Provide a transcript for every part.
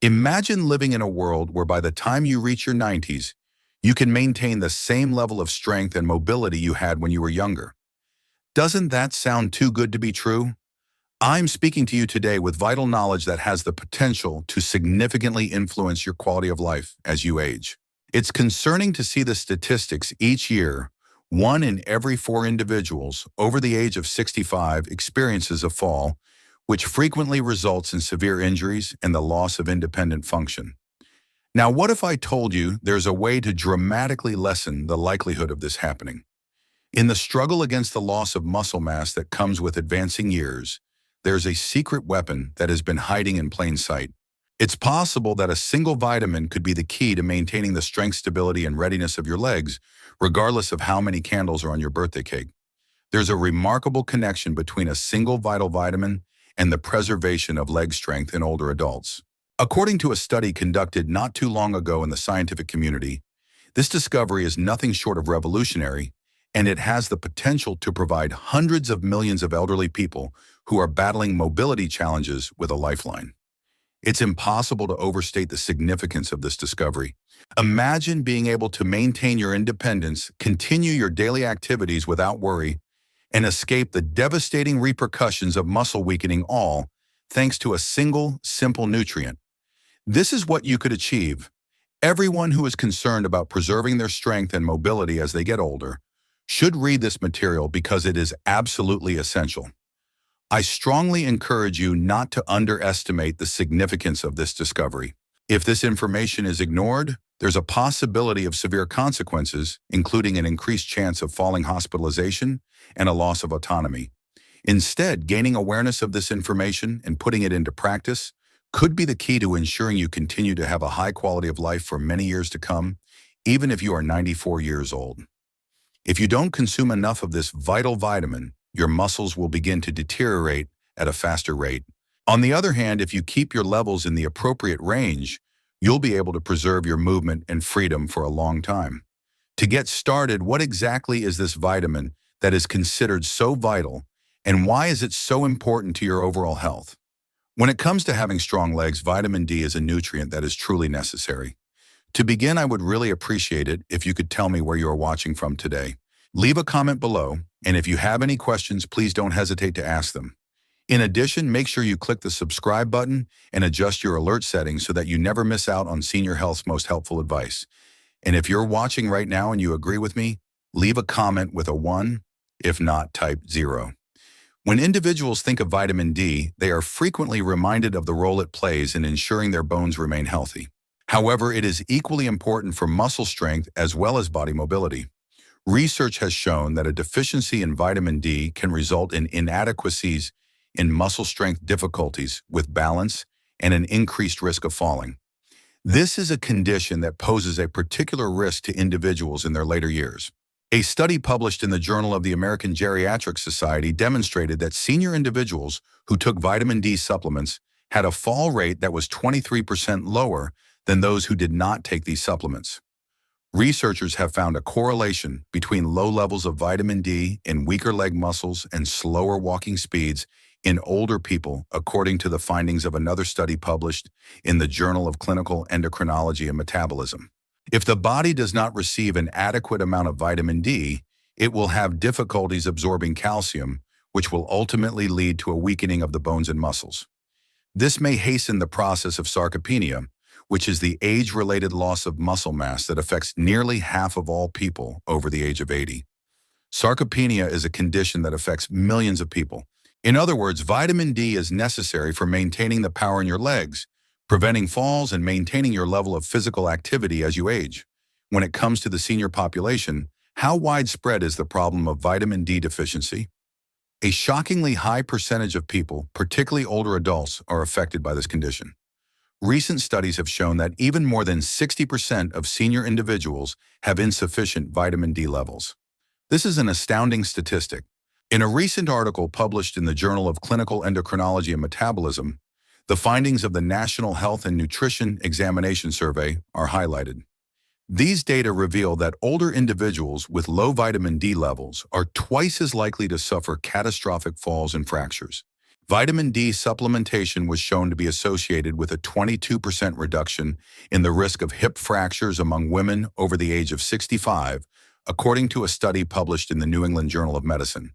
Imagine living in a world where by the time you reach your 90s, you can maintain the same level of strength and mobility you had when you were younger. Doesn't that sound too good to be true? I'm speaking to you today with vital knowledge that has the potential to significantly influence your quality of life as you age. It's concerning to see the statistics each year. 1 in every 4 individuals over the age of 65 experiences a fall, which frequently results in severe injuries and the loss of independent function. Now, what if I told you there's a way to dramatically lessen the likelihood of this happening? In the struggle against the loss of muscle mass that comes with advancing years, there's a secret weapon that has been hiding in plain sight. It's possible that a single vitamin could be the key to maintaining the strength, stability, and readiness of your legs, regardless of how many candles are on your birthday cake. There's a remarkable connection between a single vital vitamin and the preservation of leg strength in older adults. According to a study conducted not too long ago in the scientific community, this discovery is nothing short of revolutionary, and it has the potential to provide hundreds of millions of elderly people who are battling mobility challenges with a lifeline. It's impossible to overstate the significance of this discovery. Imagine being able to maintain your independence, continue your daily activities without worry, and escape the devastating repercussions of muscle weakening, all thanks to a single, simple nutrient. This is what you could achieve. Everyone who is concerned about preserving their strength and mobility as they get older should read this material because it is absolutely essential. I strongly encourage you not to underestimate the significance of this discovery. If this information is ignored, there's a possibility of severe consequences, including an increased chance of falling hospitalization and a loss of autonomy. Instead, gaining awareness of this information and putting it into practice could be the key to ensuring you continue to have a high quality of life for many years to come, even if you are 94 years old. If you don't consume enough of this vital vitamin, your muscles will begin to deteriorate at a faster rate. On the other hand, if you keep your levels in the appropriate range, you'll be able to preserve your movement and freedom for a long time. To get started, what exactly is this vitamin that is considered so vital, and why is it so important to your overall health? When it comes to having strong legs, vitamin D is a nutrient that is truly necessary. To begin, I would really appreciate it if you could tell me where you are watching from today. Leave a comment below, and if you have any questions, please don't hesitate to ask them. In addition, make sure you click the subscribe button and adjust your alert settings so that you never miss out on Senior Health's most helpful advice. And if you're watching right now and you agree with me, leave a comment with a 1, if not, type 0. When individuals think of vitamin D, they are frequently reminded of the role it plays in ensuring their bones remain healthy. However, it is equally important for muscle strength as well as body mobility. Research has shown that a deficiency in vitamin D can result in inadequacies in muscle strength, difficulties with balance, and an increased risk of falling. This is a condition that poses a particular risk to individuals in their later years. A study published in the Journal of the American Geriatric Society demonstrated that senior individuals who took vitamin D supplements had a fall rate that was 23% lower than those who did not take these supplements. Researchers have found a correlation between low levels of vitamin D in weaker leg muscles and slower walking speeds in older people, according to the findings of another study published in the Journal of Clinical Endocrinology and Metabolism. If the body does not receive an adequate amount of vitamin D, it will have difficulties absorbing calcium, which will ultimately lead to a weakening of the bones and muscles. This may hasten the process of sarcopenia, which is the age-related loss of muscle mass that affects nearly half of all people over the age of 80. Sarcopenia is a condition that affects millions of people. In other words, vitamin D is necessary for maintaining the power in your legs, preventing falls, and maintaining your level of physical activity as you age. When it comes to the senior population, how widespread is the problem of vitamin D deficiency? A shockingly high percentage of people, particularly older adults, are affected by this condition. Recent studies have shown that even more than 60% of senior individuals have insufficient vitamin D levels. This is an astounding statistic. In a recent article published in the Journal of Clinical Endocrinology and Metabolism, the findings of the National Health and Nutrition Examination Survey are highlighted. These data reveal that older individuals with low vitamin D levels are twice as likely to suffer catastrophic falls and fractures. Vitamin D supplementation was shown to be associated with a 22% reduction in the risk of hip fractures among women over the age of 65, according to a study published in the New England Journal of Medicine.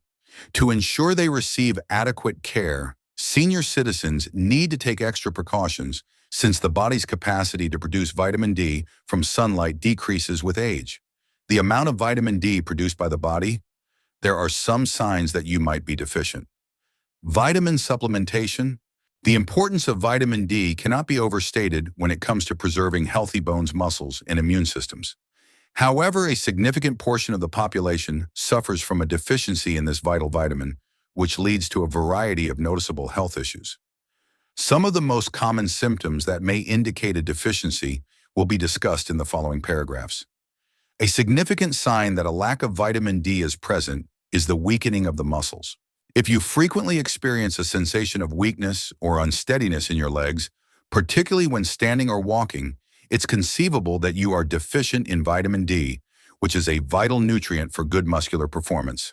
To ensure they receive adequate care, senior citizens need to take extra precautions since the body's capacity to produce vitamin D from sunlight decreases with age. The amount of vitamin D produced by the body, there are some signs that you might be deficient. Vitamin supplementation. The importance of vitamin D cannot be overstated when it comes to preserving healthy bones, muscles, and immune systems. However, a significant portion of the population suffers from a deficiency in this vital vitamin, which leads to a variety of noticeable health issues. Some of the most common symptoms that may indicate a deficiency will be discussed in the following paragraphs. A significant sign that a lack of vitamin D is present is the weakening of the muscles. If you frequently experience a sensation of weakness or unsteadiness in your legs, particularly when standing or walking, it's conceivable that you are deficient in vitamin D, which is a vital nutrient for good muscular performance.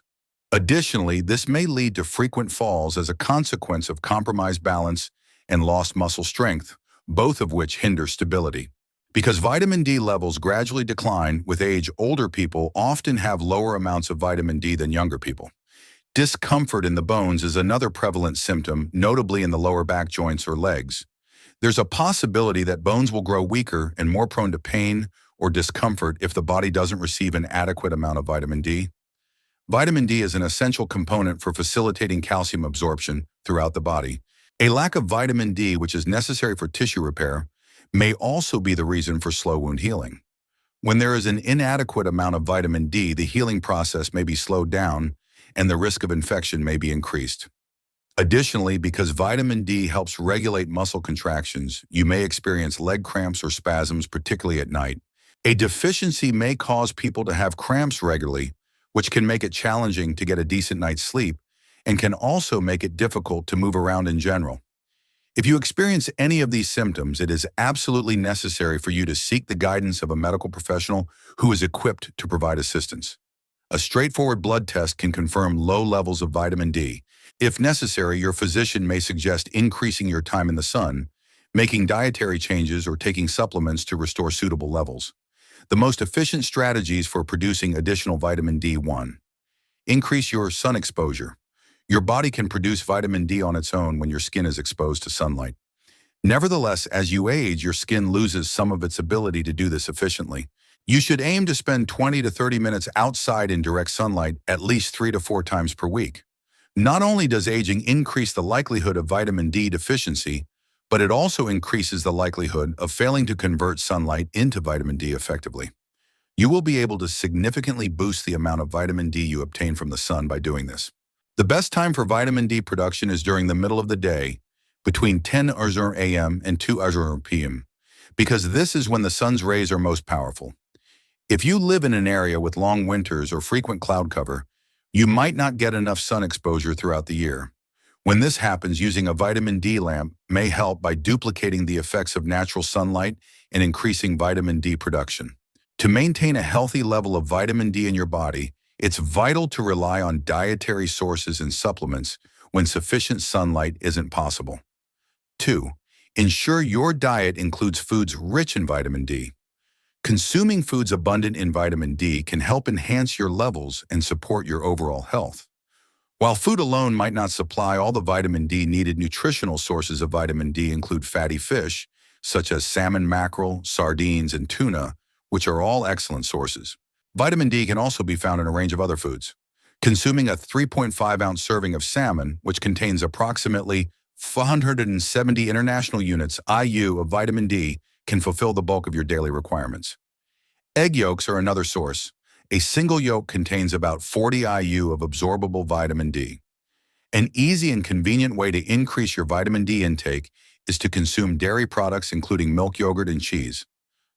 Additionally, this may lead to frequent falls as a consequence of compromised balance and lost muscle strength, both of which hinder stability. Because vitamin D levels gradually decline with age, older people often have lower amounts of vitamin D than younger people. Discomfort in the bones is another prevalent symptom, notably in the lower back joints or legs. There's a possibility that bones will grow weaker and more prone to pain or discomfort if the body doesn't receive an adequate amount of vitamin D. Vitamin D is an essential component for facilitating calcium absorption throughout the body. A lack of vitamin D, which is necessary for tissue repair, may also be the reason for slow wound healing. When there is an inadequate amount of vitamin D, the healing process may be slowed down and the risk of infection may be increased. Additionally, because vitamin D helps regulate muscle contractions, you may experience leg cramps or spasms, particularly at night. A deficiency may cause people to have cramps regularly, which can make it challenging to get a decent night's sleep and can also make it difficult to move around in general. If you experience any of these symptoms, it is absolutely necessary for you to seek the guidance of a medical professional who is equipped to provide assistance. A straightforward blood test can confirm low levels of vitamin D. If necessary, your physician may suggest increasing your time in the sun, making dietary changes, or taking supplements to restore suitable levels. The most efficient strategies for producing additional vitamin D: 1. Increase your sun exposure. Your body can produce vitamin D on its own when your skin is exposed to sunlight. Nevertheless, as you age, your skin loses some of its ability to do this efficiently. You should aim to spend 20 to 30 minutes outside in direct sunlight at least 3 to 4 times per week. Not only does aging increase the likelihood of vitamin D deficiency, but it also increases the likelihood of failing to convert sunlight into vitamin D effectively. You will be able to significantly boost the amount of vitamin D you obtain from the sun by doing this. The best time for vitamin D production is during the middle of the day, between 10 a.m. and 2 p.m., because this is when the sun's rays are most powerful. If you live in an area with long winters or frequent cloud cover, you might not get enough sun exposure throughout the year. When this happens, using a vitamin D lamp may help by duplicating the effects of natural sunlight and increasing vitamin D production. To maintain a healthy level of vitamin D in your body, it's vital to rely on dietary sources and supplements when sufficient sunlight isn't possible. 2. Ensure your diet includes foods rich in vitamin D. Consuming foods abundant in vitamin D can help enhance your levels and support your overall health. While food alone might not supply all the vitamin D needed, nutritional sources of vitamin D include fatty fish, such as salmon, mackerel, sardines, and tuna, which are all excellent sources. Vitamin D can also be found in a range of other foods. Consuming a 3.5-ounce serving of salmon, which contains approximately 470 international units (IU) of vitamin D, can fulfill the bulk of your daily requirements. Egg yolks are another source. A single yolk contains about 40 IU of absorbable vitamin D. An easy and convenient way to increase your vitamin D intake is to consume dairy products including milk, yogurt, and cheese.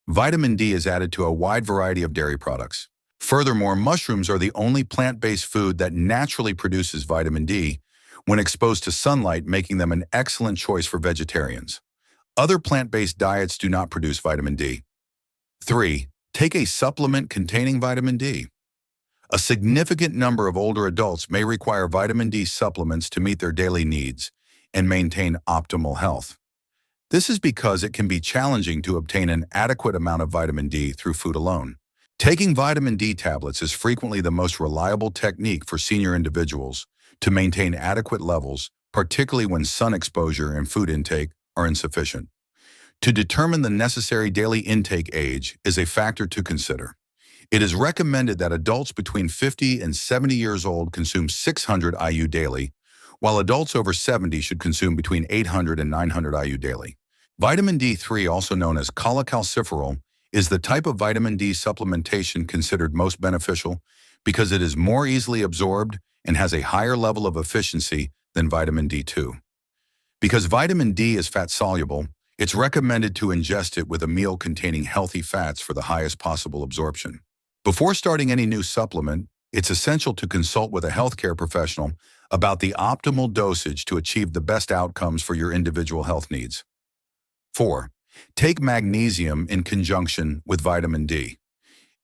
Vitamin D is added to a wide variety of dairy products. Furthermore, mushrooms are the only plant-based food that naturally produces vitamin D when exposed to sunlight, making them an excellent choice for vegetarians. Other plant-based diets do not produce vitamin D. 3. Take a supplement containing vitamin D. A significant number of older adults may require vitamin D supplements to meet their daily needs, and maintain optimal health. This is because it can be challenging to obtain an adequate amount of vitamin D through food alone. Taking vitamin D tablets is frequently the most reliable technique for senior individuals to maintain adequate levels, particularly when sun exposure and food intake are insufficient. To determine the necessary daily intake age is a factor to consider. It is recommended that adults between 50 and 70 years old consume 600 IU daily, while adults over 70 should consume between 800 and 900 IU daily. Vitamin D3, also known as cholecalciferol, is the type of vitamin D supplementation considered most beneficial because it is more easily absorbed and has a higher level of efficiency than vitamin D2. Because vitamin D is fat-soluble, it's recommended to ingest it with a meal containing healthy fats for the highest possible absorption. Before starting any new supplement, it's essential to consult with a healthcare professional about the optimal dosage to achieve the best outcomes for your individual health needs. 4. Take magnesium in conjunction with vitamin D.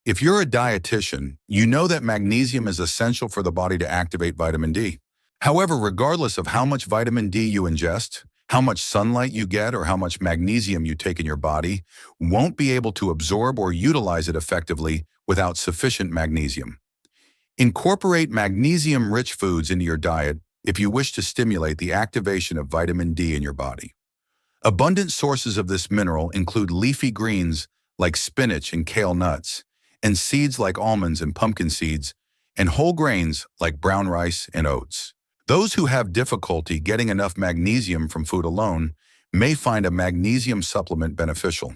If you're a dietitian, you know that magnesium is essential for the body to activate vitamin D. However, regardless of how much vitamin D you ingest, how much sunlight you get, or how much magnesium you take in your body, won't be able to absorb or utilize it effectively without sufficient magnesium. Incorporate magnesium-rich foods into your diet if you wish to stimulate the activation of vitamin D in your body. Abundant sources of this mineral include leafy greens like spinach and kale nuts, and seeds like almonds and pumpkin seeds, and whole grains like brown rice and oats. Those who have difficulty getting enough magnesium from food alone may find a magnesium supplement beneficial.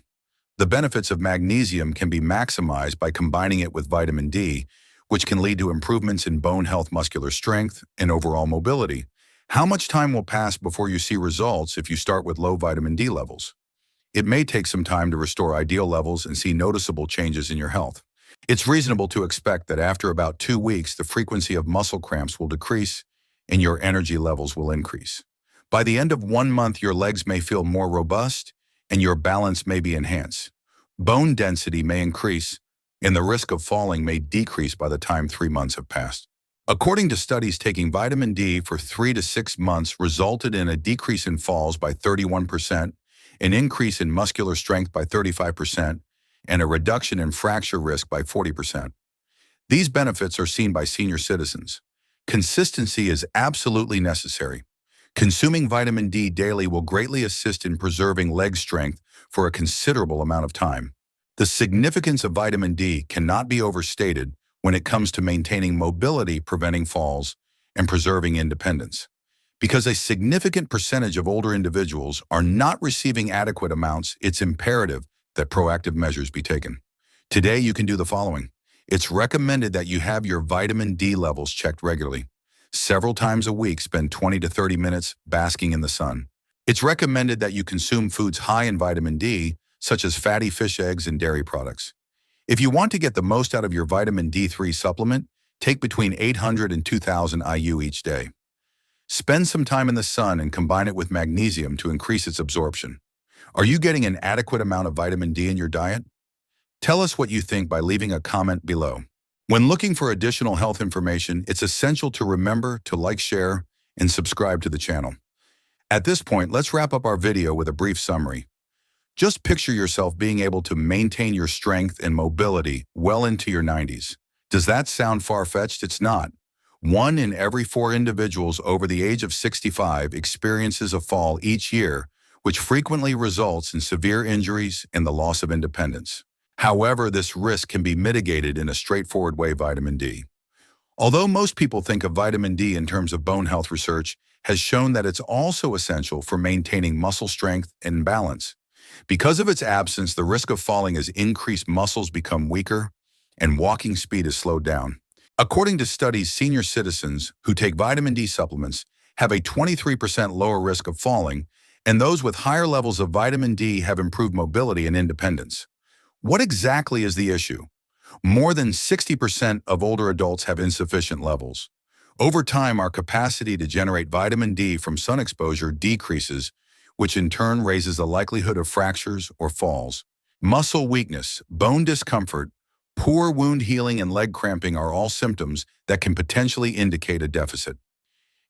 The benefits of magnesium can be maximized by combining it with vitamin D, which can lead to improvements in bone health, muscular strength, and overall mobility. How much time will pass before you see results if you start with low vitamin D levels? It may take some time to restore ideal levels and see noticeable changes in your health. It's reasonable to expect that after about 2 weeks, the frequency of muscle cramps will decrease and your energy levels will increase. By the end of 1 month, your legs may feel more robust and your balance may be enhanced. Bone density may increase and the risk of falling may decrease by the time 3 months have passed. According to studies, taking vitamin D for 3 to 6 months resulted in a decrease in falls by 31%, an increase in muscular strength by 35%, and a reduction in fracture risk by 40%. These benefits are seen by senior citizens. Consistency is absolutely necessary. Consuming vitamin D daily will greatly assist in preserving leg strength for a considerable amount of time. The significance of vitamin D cannot be overstated when it comes to maintaining mobility, preventing falls, and preserving independence. Because a significant percentage of older individuals are not receiving adequate amounts, it's imperative that proactive measures be taken. Today, you can do the following. It's recommended that you have your vitamin D levels checked regularly. Several times a week, spend 20 to 30 minutes basking in the sun. It's recommended that you consume foods high in vitamin D, such as fatty fish, eggs, and dairy products. If you want to get the most out of your vitamin D3 supplement, take between 800 and 2,000 IU each day. Spend some time in the sun and combine it with magnesium to increase its absorption. Are you getting an adequate amount of vitamin D in your diet? Tell us what you think by leaving a comment below. When looking for additional health information, it's essential to remember to like, share, and subscribe to the channel. At this point, let's wrap up our video with a brief summary. Just picture yourself being able to maintain your strength and mobility well into your 90s. Does that sound far-fetched? It's not. 1 in every 4 individuals over the age of 65 experiences a fall each year, which frequently results in severe injuries and the loss of independence. However, this risk can be mitigated in a straightforward way: vitamin D. Although most people think of vitamin D in terms of bone health, research has shown that it's also essential for maintaining muscle strength and balance. Because of its absence, the risk of falling is increased, muscles become weaker, and walking speed is slowed down. According to studies, senior citizens who take vitamin D supplements have a 23% lower risk of falling, and those with higher levels of vitamin D have improved mobility and independence. What exactly is the issue? More than 60% of older adults have insufficient levels. Over time, our capacity to generate vitamin D from sun exposure decreases, which in turn raises the likelihood of fractures or falls. Muscle weakness, bone discomfort, poor wound healing, and leg cramping are all symptoms that can potentially indicate a deficit.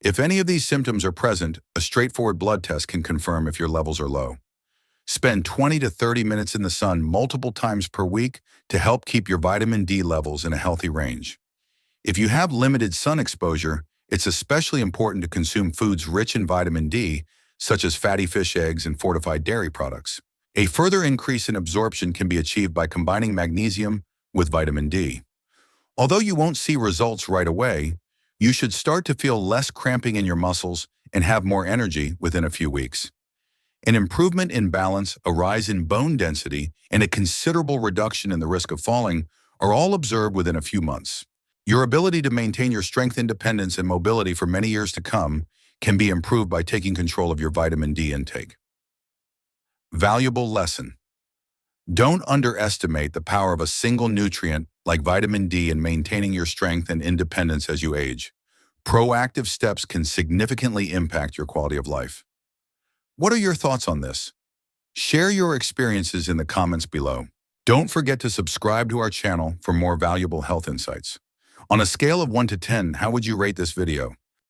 If any of these symptoms are present, a straightforward blood test can confirm if your levels are low. Spend 20 to 30 minutes in the sun multiple times per week to help keep your vitamin D levels in a healthy range. If you have limited sun exposure, it's especially important to consume foods rich in vitamin D, such as fatty fish eggs and fortified dairy products. A further increase in absorption can be achieved by combining magnesium with vitamin D. Although you won't see results right away, you should start to feel less cramping in your muscles and have more energy within a few weeks. An improvement in balance, a rise in bone density, and a considerable reduction in the risk of falling are all observed within a few months. Your ability to maintain your strength, independence, and mobility for many years to come can be improved by taking control of your vitamin D intake. Valuable lesson. Don't underestimate the power of a single nutrient like vitamin D in maintaining your strength and independence as you age. Proactive steps can significantly impact your quality of life. What are your thoughts on this? Share your experiences in the comments below. Don't forget to subscribe to our channel for more valuable health insights. On a scale of 1 to 10, how would you rate this video?